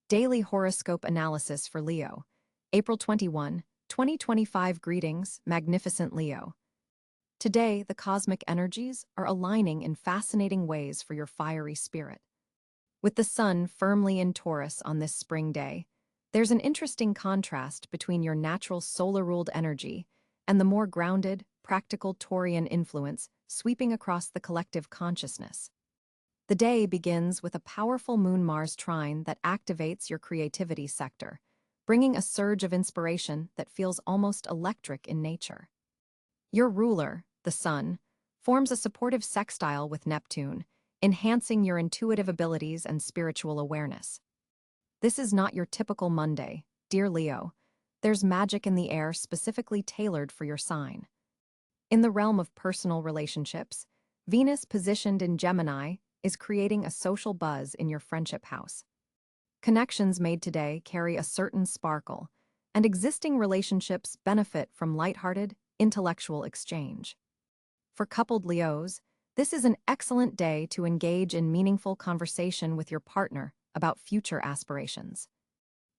Daily Horoscope Analysis for Leo. April 21, 2025 Greetings, magnificent Leo. Today, the cosmic energies are aligning in fascinating ways for your fiery spirit. With the sun firmly in Taurus on this spring day, there's an interesting contrast between your natural solar-ruled energy and the more grounded, practical Taurian influence sweeping across the collective consciousness. The day begins with a powerful Moon-Mars trine that activates your creativity sector, bringing a surge of inspiration that feels almost electric in nature. Your ruler, the Sun, forms a supportive sextile with Neptune, enhancing your intuitive abilities and spiritual awareness. This is not your typical Monday, dear Leo. There's magic in the air specifically tailored for your sign. In the realm of personal relationships, Venus positioned in Gemini is creating a social buzz in your friendship house. Connections made today carry a certain sparkle, and existing relationships benefit from lighthearted, intellectual exchange. For coupled Leos, this is an excellent day to engage in meaningful conversation with your partner about future aspirations.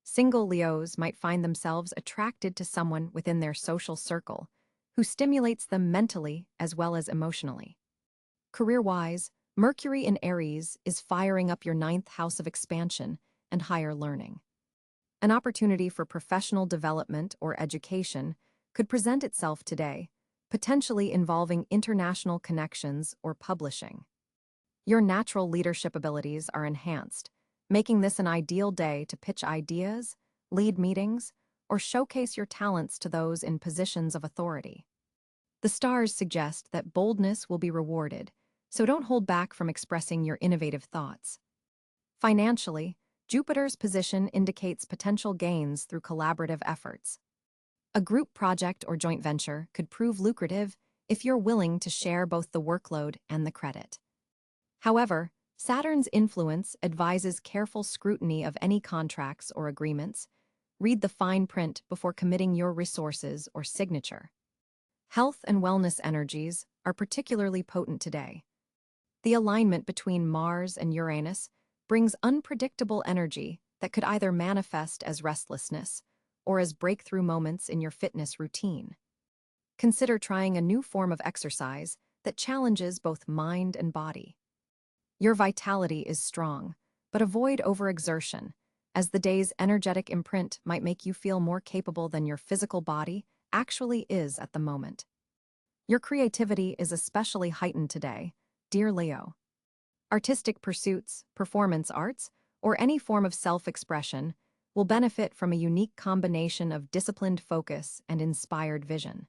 Single Leos might find themselves attracted to someone within their social circle who stimulates them mentally as well as emotionally. Career-wise, Mercury in Aries is firing up your ninth house of expansion and higher learning. An opportunity for professional development or education could present itself today, potentially involving international connections or publishing. Your natural leadership abilities are enhanced, making this an ideal day to pitch ideas, lead meetings, or showcase your talents to those in positions of authority. The stars suggest that boldness will be rewarded, so don't hold back from expressing your innovative thoughts. Financially, Jupiter's position indicates potential gains through collaborative efforts. A group project or joint venture could prove lucrative if you're willing to share both the workload and the credit. However, Saturn's influence advises careful scrutiny of any contracts or agreements. Read the fine print before committing your resources or signature. Health and wellness energies are particularly potent today. The alignment between Mars and Uranus brings unpredictable energy that could either manifest as restlessness or as breakthrough moments in your fitness routine. Consider trying a new form of exercise that challenges both mind and body. Your vitality is strong, but avoid overexertion, as the day's energetic imprint might make you feel more capable than your physical body actually is at the moment. Your creativity is especially heightened today, dear Leo. Artistic pursuits, performance arts, or any form of self-expression will benefit from a unique combination of disciplined focus and inspired vision.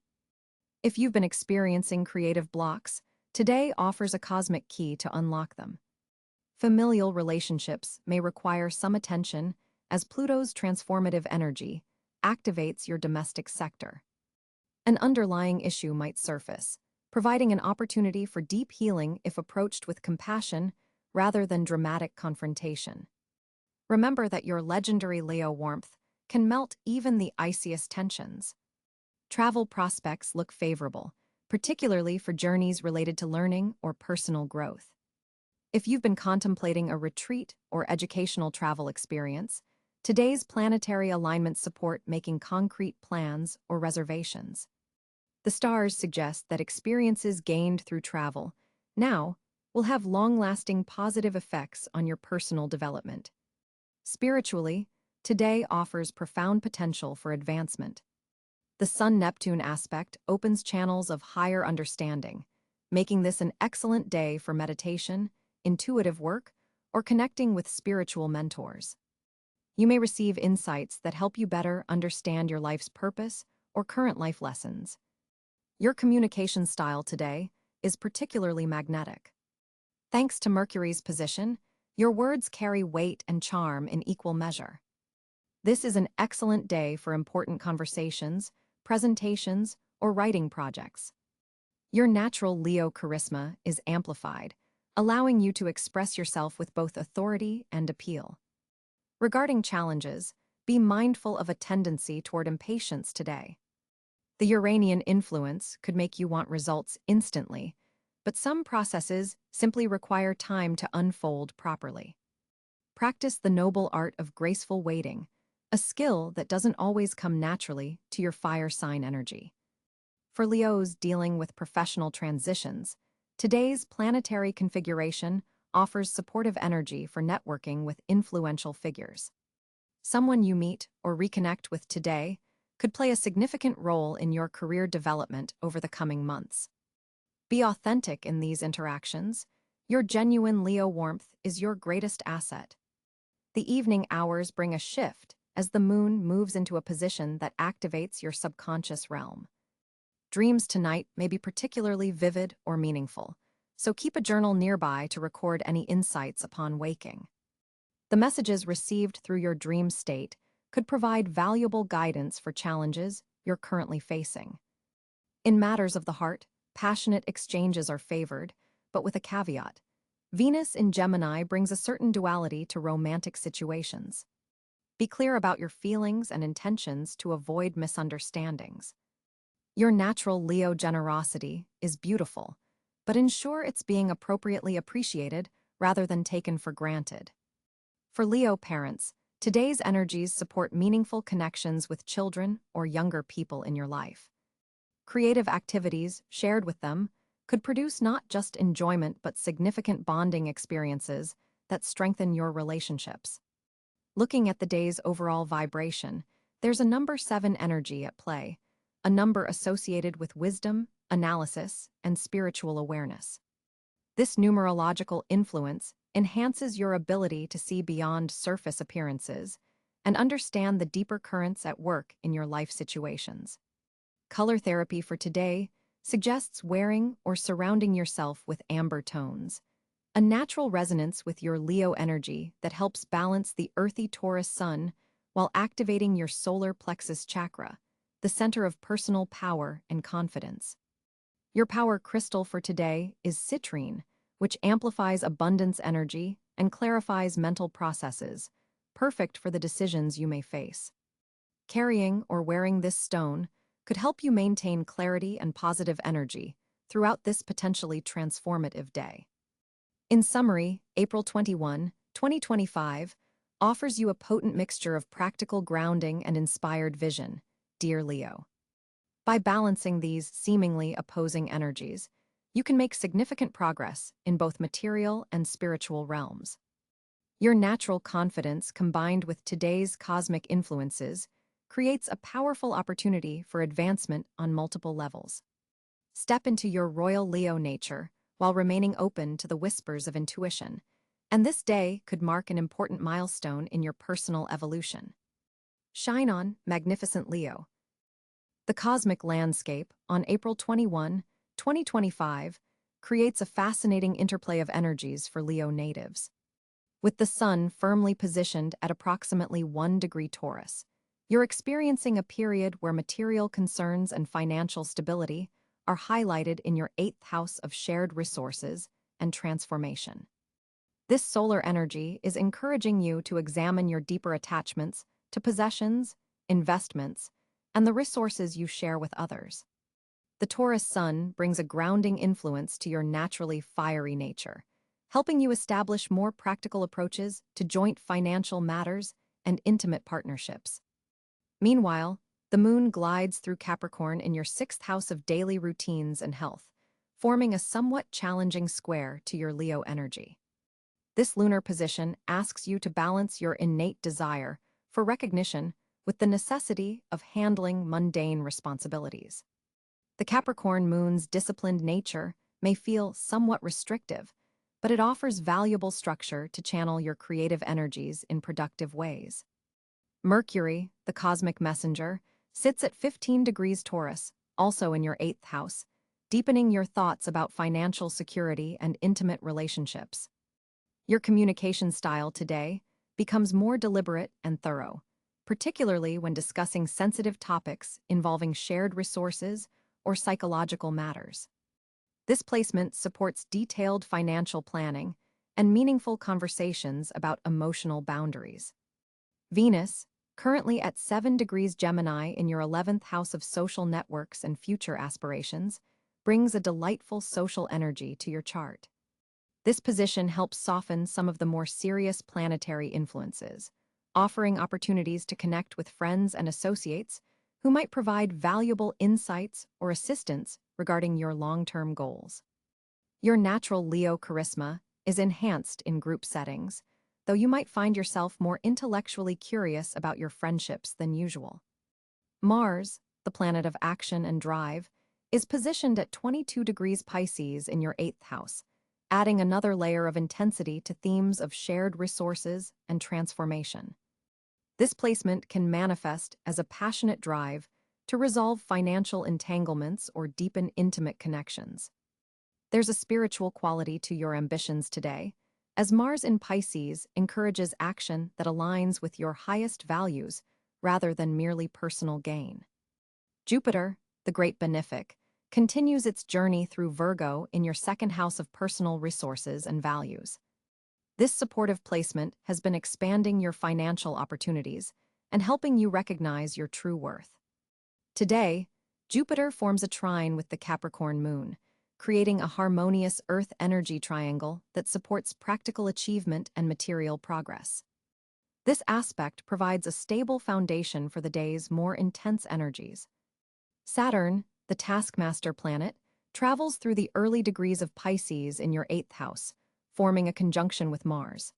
If you've been experiencing creative blocks, today offers a cosmic key to unlock them. Familial relationships may require some attention as Pluto's transformative energy activates your domestic sector. An underlying issue might surface, providing an opportunity for deep healing if approached with compassion rather than dramatic confrontation. Remember that your legendary Leo warmth can melt even the iciest tensions. Travel prospects look favorable, particularly for journeys related to learning or personal growth. If you've been contemplating a retreat or educational travel experience, today's planetary alignments support making concrete plans or reservations. The stars suggest that experiences gained through travel now will have long-lasting positive effects on your personal development. Spiritually, today offers profound potential for advancement. The Sun-Neptune aspect opens channels of higher understanding, making this an excellent day for meditation, intuitive work, or connecting with spiritual mentors. You may receive insights that help you better understand your life's purpose or current life lessons. Your communication style today is particularly magnetic. Thanks to Mercury's position, your words carry weight and charm in equal measure. This is an excellent day for important conversations, presentations, or writing projects. Your natural Leo charisma is amplified, allowing you to express yourself with both authority and appeal. Regarding challenges, be mindful of a tendency toward impatience today. The Uranian influence could make you want results instantly, but some processes simply require time to unfold properly. Practice the noble art of graceful waiting, a skill that doesn't always come naturally to your fire sign energy. For Leos dealing with professional transitions, today's planetary configuration offers supportive energy for networking with influential figures. Someone you meet or reconnect with today could play a significant role in your career development over the coming months. Be authentic in these interactions. Your genuine Leo warmth is your greatest asset. The evening hours bring a shift as the moon moves into a position that activates your subconscious realm. Dreams tonight may be particularly vivid or meaningful, so keep a journal nearby to record any insights upon waking. The messages received through your dream state could provide valuable guidance for challenges you're currently facing. In matters of the heart, passionate exchanges are favored, but with a caveat. Venus in Gemini brings a certain duality to romantic situations. Be clear about your feelings and intentions to avoid misunderstandings. Your natural Leo generosity is beautiful, but ensure it's being appropriately appreciated rather than taken for granted. For Leo parents, today's energies support meaningful connections with children or younger people in your life. Creative activities shared with them could produce not just enjoyment but significant bonding experiences that strengthen your relationships. Looking at the day's overall vibration, there's a number 7 energy at play, a number associated with wisdom, analysis, and spiritual awareness. This numerological influence enhances your ability to see beyond surface appearances and understand the deeper currents at work in your life situations. Color therapy for today suggests wearing or surrounding yourself with amber tones, a natural resonance with your Leo energy that helps balance the earthy Taurus sun while activating your solar plexus chakra, the center of personal power and confidence. Your power crystal for today is citrine, which amplifies abundance energy and clarifies mental processes, perfect for the decisions you may face. Carrying or wearing this stone could help you maintain clarity and positive energy throughout this potentially transformative day. In summary, April 21, 2025 offers you a potent mixture of practical grounding and inspired vision, dear Leo. By balancing these seemingly opposing energies, you can make significant progress in both material and spiritual realms. Your natural confidence combined with today's cosmic influences creates a powerful opportunity for advancement on multiple levels. Step into your royal Leo nature while remaining open to the whispers of intuition, and this day could mark an important milestone in your personal evolution. Shine on, magnificent Leo. The cosmic landscape on April 21, 2025 creates a fascinating interplay of energies for Leo natives. With the sun firmly positioned at approximately 1 degree Taurus, you're experiencing a period where material concerns and financial stability are highlighted in your 8th house of shared resources and transformation. This solar energy is encouraging you to examine your deeper attachments to possessions, investments, and the resources you share with others. The Taurus sun brings a grounding influence to your naturally fiery nature, helping you establish more practical approaches to joint financial matters and intimate partnerships. Meanwhile, the moon glides through Capricorn in your 6th house of daily routines and health, forming a somewhat challenging square to your Leo energy. This lunar position asks you to balance your innate desire for recognition with the necessity of handling mundane responsibilities. The Capricorn moon's disciplined nature may feel somewhat restrictive, but it offers valuable structure to channel your creative energies in productive ways. Mercury, the cosmic messenger, sits at 15 degrees Taurus, also in your 8th house, deepening your thoughts about financial security and intimate relationships. Your communication style today becomes more deliberate and thorough, particularly when discussing sensitive topics involving shared resources or psychological matters. This placement supports detailed financial planning and meaningful conversations about emotional boundaries. Venus, currently at 7 degrees Gemini in your 11th house of social networks and future aspirations, brings a delightful social energy to your chart. This position helps soften some of the more serious planetary influences, offering opportunities to connect with friends and associates who might provide valuable insights or assistance regarding your long-term goals. Your natural Leo charisma is enhanced in group settings, though you might find yourself more intellectually curious about your friendships than usual. Mars, the planet of action and drive, is positioned at 22 degrees Pisces in your 8th house, adding another layer of intensity to themes of shared resources and transformation. This placement can manifest as a passionate drive to resolve financial entanglements or deepen intimate connections. There's a spiritual quality to your ambitions today, as Mars in Pisces encourages action that aligns with your highest values rather than merely personal gain. Jupiter, the great benefic, continues its journey through Virgo in your 2nd house of personal resources and values. This supportive placement has been expanding your financial opportunities and helping you recognize your true worth. Today, Jupiter forms a trine with the Capricorn moon, creating a harmonious Earth energy triangle that supports practical achievement and material progress. This aspect provides a stable foundation for the day's more intense energies. Saturn, the taskmaster planet, travels through the early degrees of Pisces in your 8th house, forming a conjunction with Mars.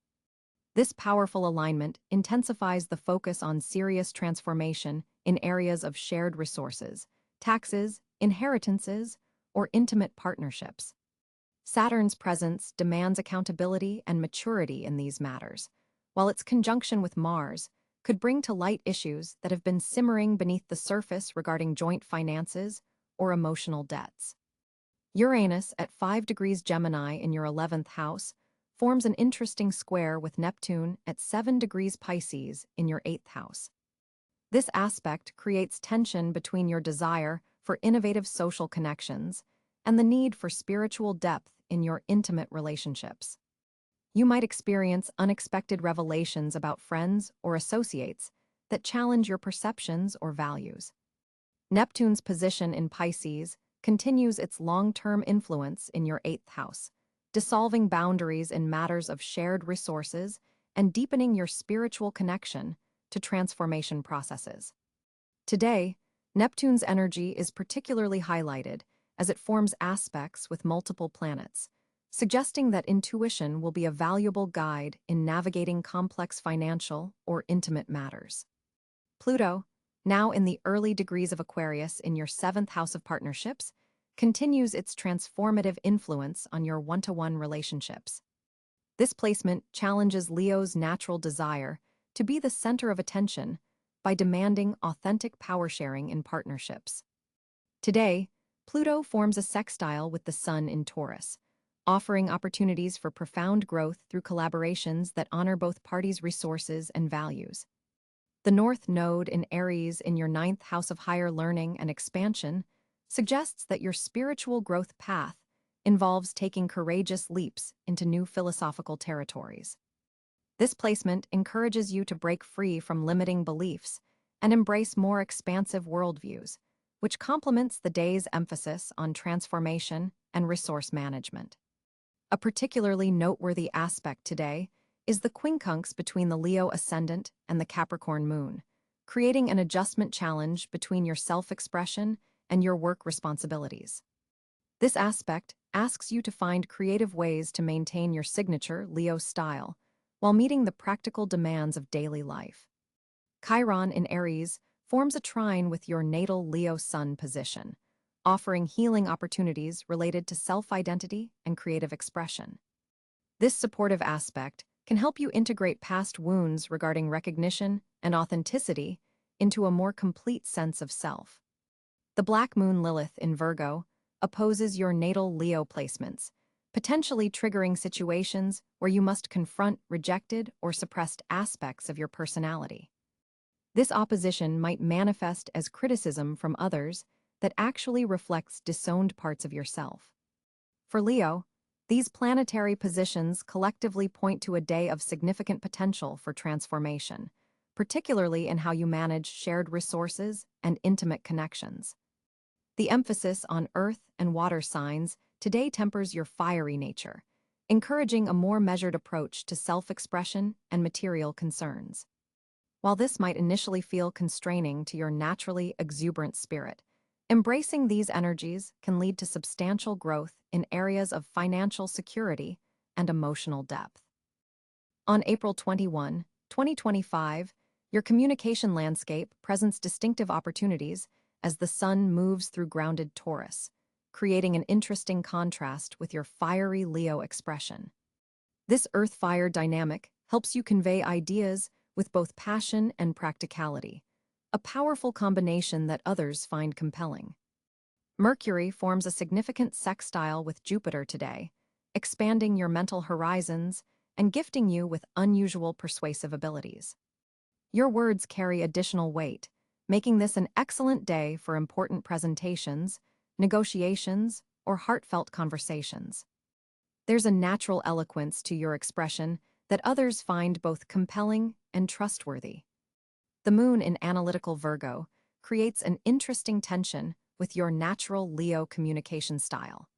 This powerful alignment intensifies the focus on serious transformation in areas of shared resources, taxes, inheritances, or intimate partnerships. Saturn's presence demands accountability and maturity in these matters, while its conjunction with Mars could bring to light issues that have been simmering beneath the surface regarding joint finances or emotional debts. Uranus at 5 degrees Gemini in your 11th house forms an interesting square with Neptune at 7 degrees Pisces in your 8th house. This aspect creates tension between your desire for innovative social connections and the need for spiritual depth in your intimate relationships. You might experience unexpected revelations about friends or associates that challenge your perceptions or values. Neptune's position in Pisces continues its long-term influence in your 8th house, dissolving boundaries in matters of shared resources and deepening your spiritual connection to transformation processes. Today, Neptune's energy is particularly highlighted as it forms aspects with multiple planets, suggesting that intuition will be a valuable guide in navigating complex financial or intimate matters. Pluto, now in the early degrees of Aquarius in your 7th house of partnerships, continues its transformative influence on your one-to-one relationships. This placement challenges Leo's natural desire to be the center of attention by demanding authentic power sharing in partnerships. Today, Pluto forms a sextile with the Sun in Taurus, offering opportunities for profound growth through collaborations that honor both parties' resources and values. The North Node in Aries in your 9th house of higher learning and expansion suggests that your spiritual growth path involves taking courageous leaps into new philosophical territories. This placement encourages you to break free from limiting beliefs and embrace more expansive worldviews, which complements the day's emphasis on transformation and resource management. A particularly noteworthy aspect today is the quincunx between the Leo ascendant and the Capricorn moon, creating an adjustment challenge between your self-expression and your work responsibilities. This aspect asks you to find creative ways to maintain your signature Leo style while meeting the practical demands of daily life. Chiron in Aries forms a trine with your natal Leo sun position, offering healing opportunities related to self-identity and creative expression. This supportive aspect can help you integrate past wounds regarding recognition and authenticity into a more complete sense of self. The Black Moon Lilith in Virgo opposes your natal Leo placements, potentially triggering situations where you must confront rejected or suppressed aspects of your personality. This opposition might manifest as criticism from others that actually reflects disowned parts of yourself. For Leo, these planetary positions collectively point to a day of significant potential for transformation, particularly in how you manage shared resources and intimate connections. The emphasis on earth and water signs today tempers your fiery nature, encouraging a more measured approach to self-expression and material concerns. While this might initially feel constraining to your naturally exuberant spirit, embracing these energies can lead to substantial growth in areas of financial security and emotional depth. On April 21, 2025, your communication landscape presents distinctive opportunities as the sun moves through grounded Taurus, creating an interesting contrast with your fiery Leo expression. This earth-fire dynamic helps you convey ideas with both passion and practicality, a powerful combination that others find compelling. Mercury forms a significant sextile with Jupiter today, expanding your mental horizons and gifting you with unusual persuasive abilities. Your words carry additional weight, making this an excellent day for important presentations, negotiations, or heartfelt conversations. There's a natural eloquence to your expression that others find both compelling and trustworthy. The moon in analytical Virgo creates an interesting tension with your natural Leo communication style.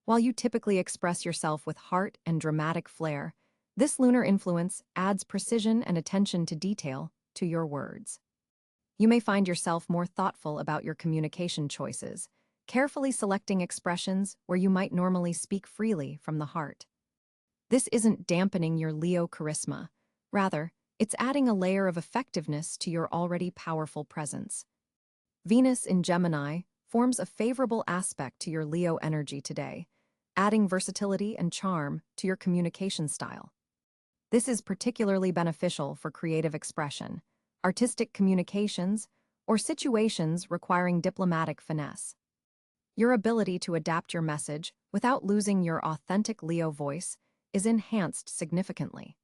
While you typically express yourself with heart and dramatic flair, this lunar influence adds precision and attention to detail to your words. You may find yourself more thoughtful about your communication choices, carefully selecting expressions where you might normally speak freely from the heart. This isn't dampening your Leo charisma. Rather, it's adding a layer of effectiveness to your already powerful presence. Venus in Gemini forms a favorable aspect to your Leo energy today, adding versatility and charm to your communication style. This is particularly beneficial for creative expression, artistic communications, or situations requiring diplomatic finesse. Your ability to adapt your message without losing your authentic Leo voice is enhanced significantly.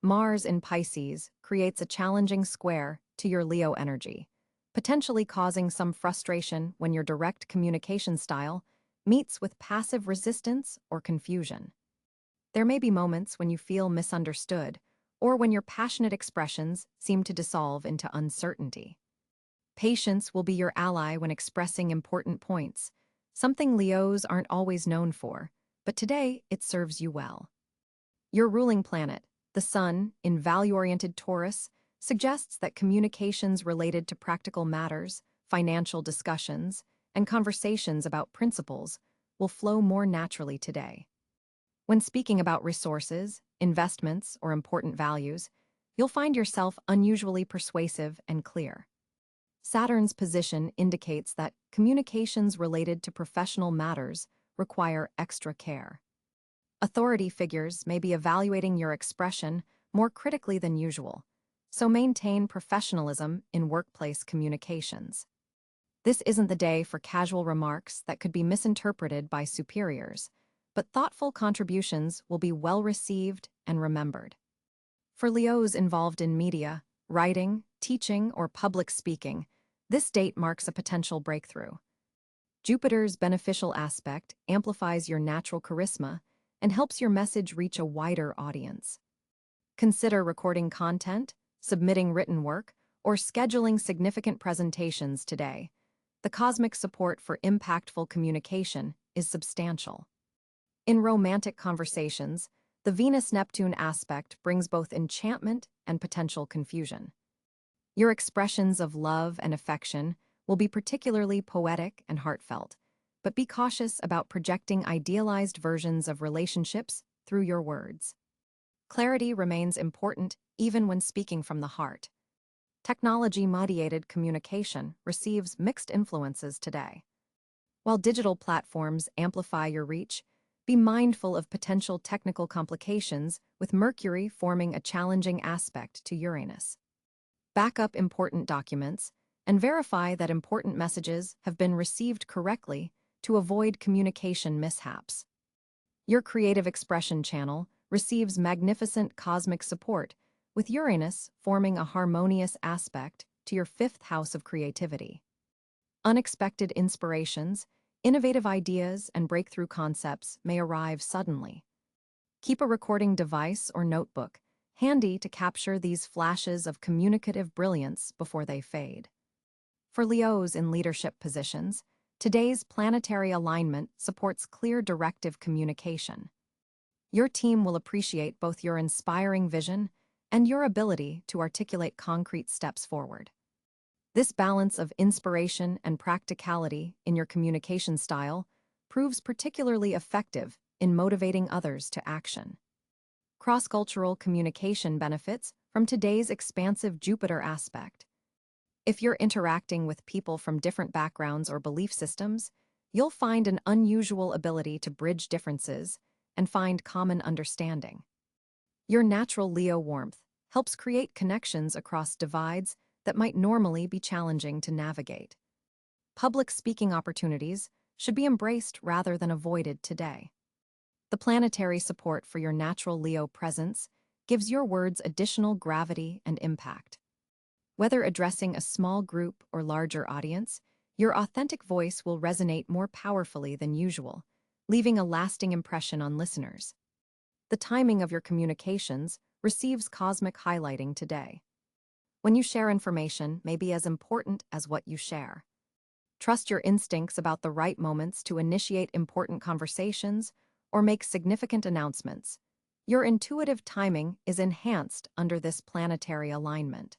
Mars in Pisces creates a challenging square to your Leo energy, potentially causing some frustration when your direct communication style meets with passive resistance or confusion. There may be moments when you feel misunderstood, or when your passionate expressions seem to dissolve into uncertainty. Patience will be your ally when expressing important points, something Leos aren't always known for, but today it serves you well. Your ruling planet, the Sun, in value-oriented Taurus, suggests that communications related to practical matters, financial discussions, and conversations about principles will flow more naturally today. When speaking about resources, investments, or important values, you'll find yourself unusually persuasive and clear. Saturn's position indicates that communications related to professional matters require extra care. Authority figures may be evaluating your expression more critically than usual, so maintain professionalism in workplace communications. This isn't the day for casual remarks that could be misinterpreted by superiors, but thoughtful contributions will be well received and remembered. For Leos involved in media, writing, teaching, or public speaking, this date marks a potential breakthrough. Jupiter's beneficial aspect amplifies your natural charisma and helps your message reach a wider audience. Consider recording content, submitting written work, or scheduling significant presentations today. The cosmic support for impactful communication is substantial. In romantic conversations, the Venus-Neptune aspect brings both enchantment and potential confusion. Your expressions of love and affection will be particularly poetic and heartfelt, but be cautious about projecting idealized versions of relationships through your words. Clarity remains important even when speaking from the heart. Technology-mediated communication receives mixed influences today. While digital platforms amplify your reach, be mindful of potential technical complications with Mercury forming a challenging aspect to Uranus. Back up important documents and verify that important messages have been received correctly to avoid communication mishaps. Your creative expression channel receives magnificent cosmic support, with Uranus forming a harmonious aspect to your fifth house of creativity. Unexpected inspirations, innovative ideas, and breakthrough concepts may arrive suddenly. Keep a recording device or notebook handy to capture these flashes of communicative brilliance before they fade. For Leos in leadership positions, today's planetary alignment supports clear directive communication. Your team will appreciate both your inspiring vision and your ability to articulate concrete steps forward. This balance of inspiration and practicality in your communication style proves particularly effective in motivating others to action. Cross-cultural communication benefits from today's expansive Jupiter aspect. If you're interacting with people from different backgrounds or belief systems, you'll find an unusual ability to bridge differences and find common understanding. Your natural Leo warmth helps create connections across divides that might normally be challenging to navigate. Public speaking opportunities should be embraced rather than avoided today. The planetary support for your natural Leo presence gives your words additional gravity and impact. Whether addressing a small group or larger audience, your authentic voice will resonate more powerfully than usual, leaving a lasting impression on listeners. The timing of your communications receives cosmic highlighting today. When you share information may be as important as what you share. Trust your instincts about the right moments to initiate important conversations or make significant announcements. Your intuitive timing is enhanced under this planetary alignment.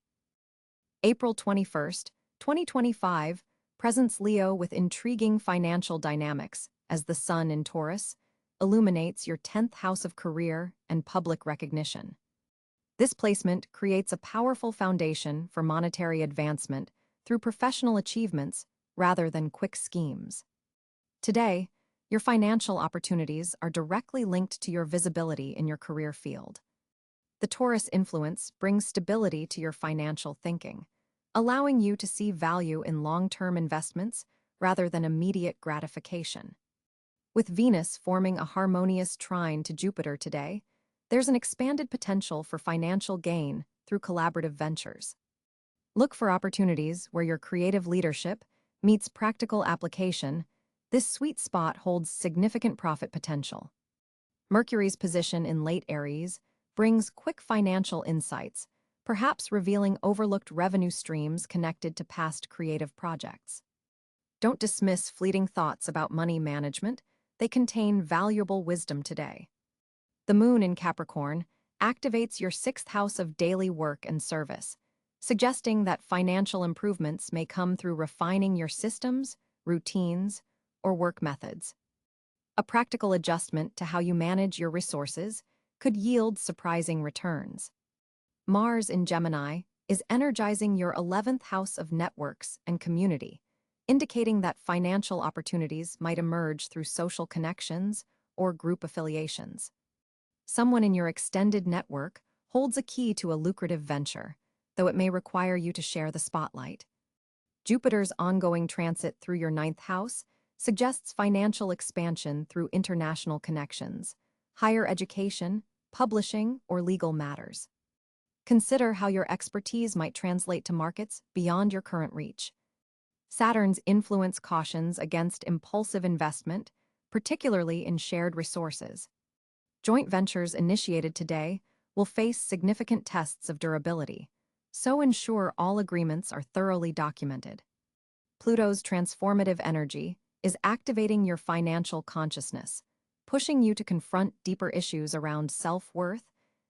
April 21st, 2025, presents Leo with intriguing financial dynamics as the Sun in Taurus illuminates your 10th house of career and public recognition. This placement creates a powerful foundation for monetary advancement through professional achievements rather than quick schemes. Today, your financial opportunities are directly linked to your visibility in your career field. The Taurus influence brings stability to your financial thinking, allowing you to see value in long-term investments rather than immediate gratification. With Venus forming a harmonious trine to Jupiter today, there's an expanded potential for financial gain through collaborative ventures. Look for opportunities where your creative leadership meets practical application. This sweet spot holds significant profit potential. Mercury's position in late Aries brings quick financial insights, perhaps revealing overlooked revenue streams connected to past creative projects. Don't dismiss fleeting thoughts about money management. They contain valuable wisdom today. The moon in Capricorn activates your 6th house of daily work and service, suggesting that financial improvements may come through refining your systems, routines, or work methods. A practical adjustment to how you manage your resources could yield surprising returns. Mars in Gemini is energizing your 11th house of networks and community, indicating that financial opportunities might emerge through social connections or group affiliations. Someone in your extended network holds a key to a lucrative venture, though it may require you to share the spotlight. Jupiter's ongoing transit through your 9th house suggests financial expansion through international connections, higher education, publishing, or legal matters. Consider how your expertise might translate to markets beyond your current reach. Saturn's influence cautions against impulsive investment, particularly in shared resources. Joint ventures initiated today will face significant tests of durability, so ensure all agreements are thoroughly documented. Pluto's transformative energy is activating your financial consciousness, pushing you to confront deeper issues around self-worth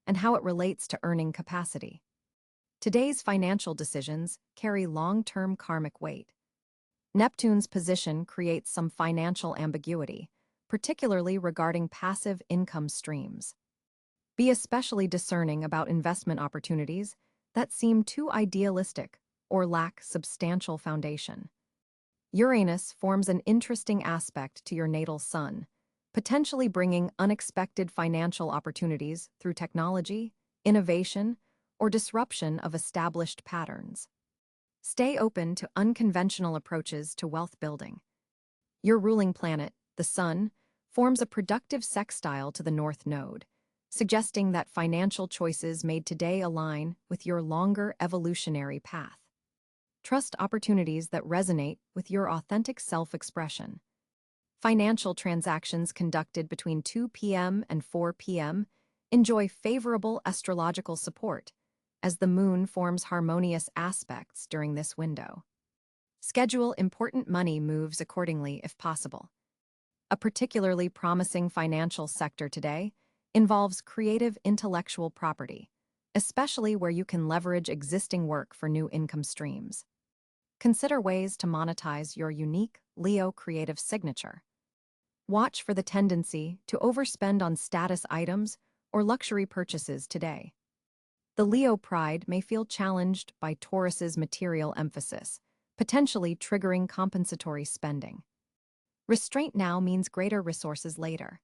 and how it relates to earning capacity. Today's financial decisions carry long-term karmic weight. Neptune's position creates some financial ambiguity, particularly regarding passive income streams. Be especially discerning about investment opportunities that seem too idealistic or lack substantial foundation. Uranus forms an interesting aspect to your natal sun, potentially bringing unexpected financial opportunities through technology, innovation, or disruption of established patterns. Stay open to unconventional approaches to wealth building. Your ruling planet, the Sun, forms a productive sextile to the North Node, suggesting that financial choices made today align with your longer evolutionary path. Trust opportunities that resonate with your authentic self-expression. Financial transactions conducted between 2 p.m. and 4 p.m. enjoy favorable astrological support, as the moon forms harmonious aspects during this window. Schedule important money moves accordingly if possible. A particularly promising financial sector today involves creative intellectual property, especially where you can leverage existing work for new income streams. Consider ways to monetize your unique Leo creative signature. Watch for the tendency to overspend on status items or luxury purchases today. The Leo pride may feel challenged by Taurus's material emphasis, potentially triggering compensatory spending. Restraint now means greater resources later.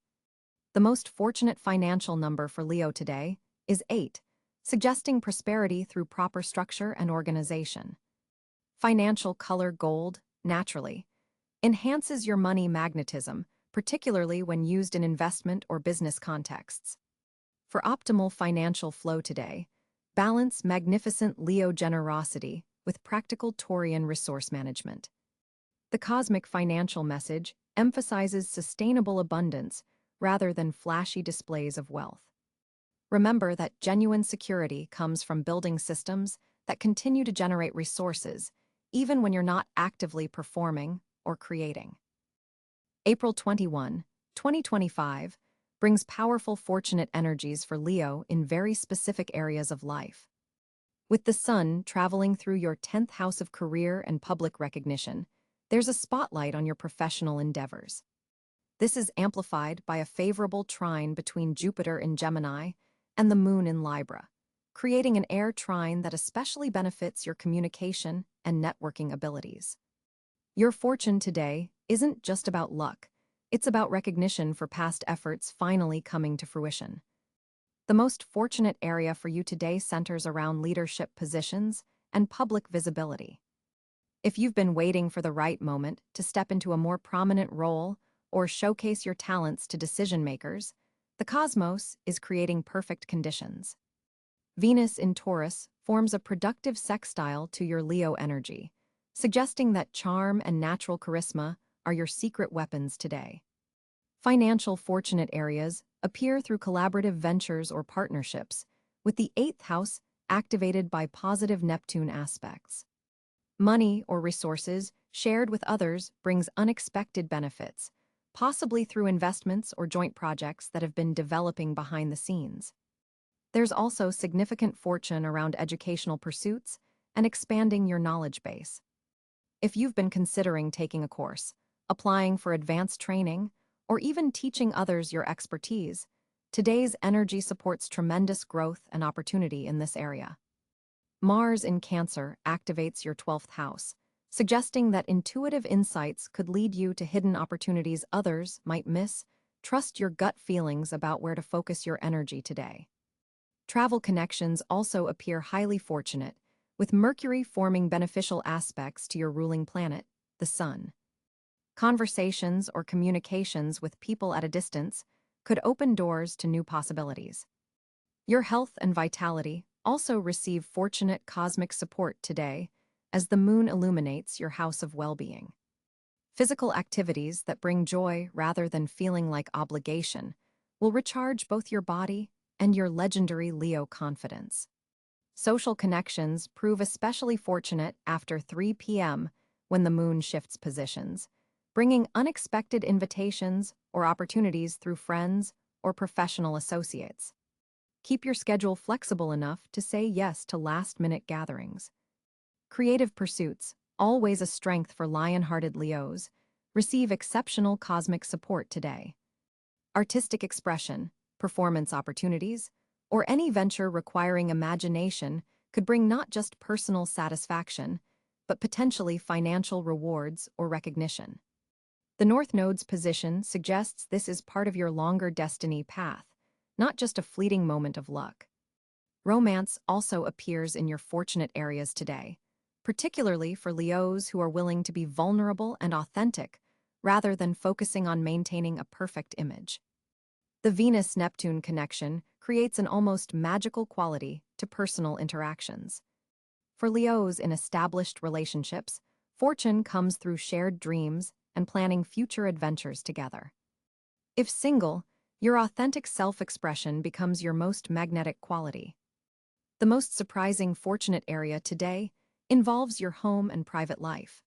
The most fortunate financial number for Leo today is 8, suggesting prosperity through proper structure and organization. Financial color gold, naturally, enhances your money magnetism, particularly when used in investment or business contexts. For optimal financial flow today, balance magnificent Leo generosity with practical Taurian resource management. The cosmic financial message emphasizes sustainable abundance rather than flashy displays of wealth. Remember that genuine security comes from building systems that continue to generate resources, even when you're not actively performing or creating. April 21, 2025, brings powerful fortunate energies for Leo in very specific areas of life. With the sun traveling through your 10th house of career and public recognition, there's a spotlight on your professional endeavors. This is amplified by a favorable trine between Jupiter in Gemini and the moon in Libra, creating an air trine that especially benefits your communication and networking abilities. Your fortune today isn't just about luck, it's about recognition for past efforts finally coming to fruition. The most fortunate area for you today centers around leadership positions and public visibility. If you've been waiting for the right moment to step into a more prominent role or showcase your talents to decision makers, the cosmos is creating perfect conditions. Venus in Taurus forms a productive sextile to your Leo energy, suggesting that charm and natural charisma are your secret weapons today. Financial fortunate areas appear through collaborative ventures or partnerships, with the 8th house activated by positive Neptune aspects. Money or resources shared with others brings unexpected benefits, possibly through investments or joint projects that have been developing behind the scenes. There's also significant fortune around educational pursuits and expanding your knowledge base. If you've been considering taking a course, applying for advanced training, or even teaching others your expertise, today's energy supports tremendous growth and opportunity in this area. Mars in Cáncer activates your 12th house, suggesting that intuitive insights could lead you to hidden opportunities others might miss. Trust your gut feelings about where to focus your energy today. Travel connections also appear highly fortunate, with Mercury forming beneficial aspects to your ruling planet, the Sun. Conversations or communications with people at a distance could open doors to new possibilities. Your health and vitality also receive fortunate cosmic support today as the moon illuminates your house of well-being. Physical activities that bring joy rather than feeling like obligation will recharge both your body and your legendary Leo confidence. Social connections prove especially fortunate after 3 p.m. when the moon shifts positions, bringing unexpected invitations or opportunities through friends or professional associates. Keep your schedule flexible enough to say yes to last-minute gatherings. Creative pursuits, always a strength for lion-hearted Leos, receive exceptional cosmic support today. Artistic expression, performance opportunities, or any venture requiring imagination could bring not just personal satisfaction, but potentially financial rewards or recognition. The North Node's position suggests this is part of your longer destiny path, not just a fleeting moment of luck. Romance also appears in your fortunate areas today, particularly for Leos who are willing to be vulnerable and authentic rather than focusing on maintaining a perfect image. The Venus-Neptune connection creates an almost magical quality to personal interactions. For Leos in established relationships, fortune comes through shared dreams and planning future adventures together. If single, your authentic self-expression becomes your most magnetic quality. The most surprising fortunate area today involves your home and private life.